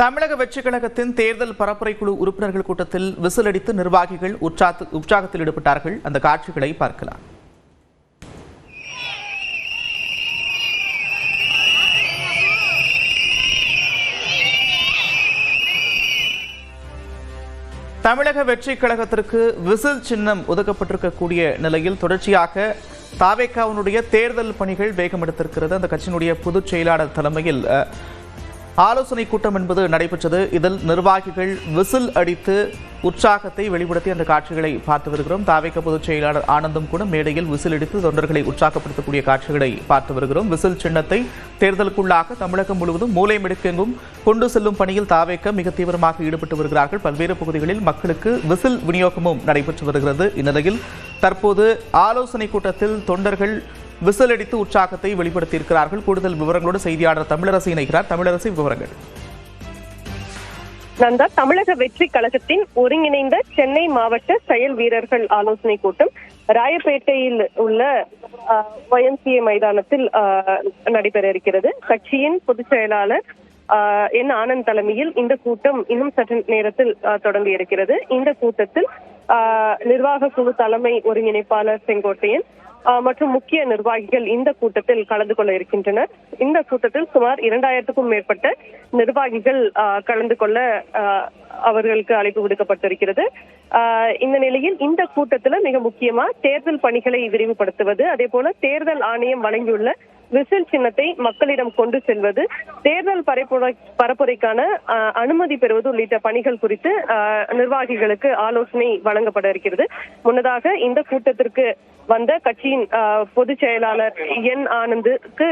தமிழக வெற்றிக் கழகத்தின் தேர்தல் பரப்புரை குழு உறுப்பினர்கள் கூட்டத்தில் விசில் அடித்து நிர்வாகிகள் உற்சாகத்தில் ஈடுபட்டார்கள். அந்த காட்சிகளை பார்க்கலாம். தமிழக வெற்றிக் கழகத்திற்கு விசில் சின்னம் ஒதுக்கப்பட்டிருக்கக்கூடிய நிலையில் தொடர்ச்சியாக தாவேகாவினுடைய தேர்தல் பணிகள் வேகமெடுத்திருக்கிறது. அந்த கட்சியினுடைய பொதுச் செயலாளர் தலைமையில் ஆலோசனை கூட்டம் என்பது நடைபெற்றது. இதில் நிர்வாகிகள் விசில் அடித்து உற்சாகத்தை வெளிப்படுத்தி அந்த காட்சிகளை பார்த்து வருகிறோம். தாவேகா பொதுச் செயலாளர் ஆனந்தும் கூட மேடையில் விசில் அடித்து தொண்டர்களை உற்சாகப்படுத்தக்கூடிய காட்சிகளை பார்த்து வருகிறோம். விசில் சின்னத்தை தேர்தலுக்குள்ளாக தமிழகம் முழுவதும் மூலை முடுக்கெங்கும் கொண்டு செல்லும் பணியில் தாவேகா மிக தீவிரமாக ஈடுபட்டு வருகிறார்கள். பல்வேறு பகுதிகளில் மக்களுக்கு விசில் விநியோகமும் நடைபெற்று வருகிறது. இந்நிலையில் தற்போது ஆலோசனை கூட்டத்தில் தொண்டர்கள் விசில் அடித்து உற்சாகத்தை வெளிப்படுத்தியிருக்கிறார்கள். கூடுதல் விவரங்களோடு செய்தியாளர் தமிழரசி இணைகிறார். தமிழரசி, விவரங்கள். நந்தா, தமிழக வெற்றி கழகத்தின் ஒருங்கிணைந்த சென்னை மாவட்ட செயல் வீரர்கள் ஆலோசனை கூட்டம் ராயப்பேட்டையில் உள்ள YMCA மைதானத்தில் நடைபெற இருக்கிறது. கட்சியின் பொதுச் செயலாளர் என் ஆனந்த் தலைமையில் இந்த கூட்டம் இன்னும் சற்று நேரத்தில் தொடங்க இருக்கிறது. இந்த கூட்டத்தில் நிர்வாக குழு தலைமை ஒருங்கிணைப்பாளர் செங்கோட்டையன் மற்றும் முக்கிய நிர்வாகிகள் இந்த கூட்டத்தில் கலந்து கொள்ள இருக்கின்றனர். இந்த கூட்டத்தில் சுமார் 2000க்கும் மேற்பட்ட நிர்வாகிகள் கலந்து கொள்ள அவர்களுக்கு அழைப்பு விடுக்கப்பட்டிருக்கிறது. இந்த நிலையில் இந்த கூட்டத்தில் மிக முக்கியமா தேர்தல் பணிகளை விரிவுபடுத்துவது, அதே போல தேர்தல் ஆணையம் வழங்கியுள்ள விசில் சின்னத்தை மக்களிடம் கொண்டு செல்வது, தேர்தல் பரப்புரைக்கான அனுமதி பெறுவது உள்ளிட்ட பணிகள் குறித்து நிர்வாகிகளுக்கு ஆலோசனை வழங்கப்பட இருக்கிறது. முன்னதாக இந்த கூட்டத்திற்கு வந்த கட்சியின் பொதுச் செயலாளர் என் ஆனந்துக்கு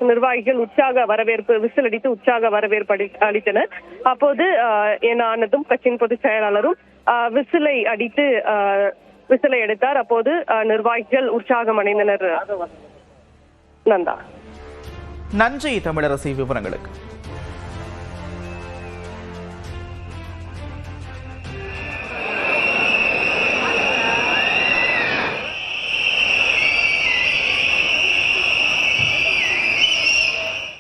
நிர்வாகிகள் உற்சாக வரவேற்பு விசில் அடித்து உற்சாக வரவேற்பு அளித்தனர். அப்போது என் ஆனந்தும் கட்சியின் பொதுச் செயலாளரும் விசிலை அடித்தார். அப்போது நிர்வாகிகள் உற்சாகம் அடைந்தனர். நன்றி தமிழரசி, விவரங்களுக்கு.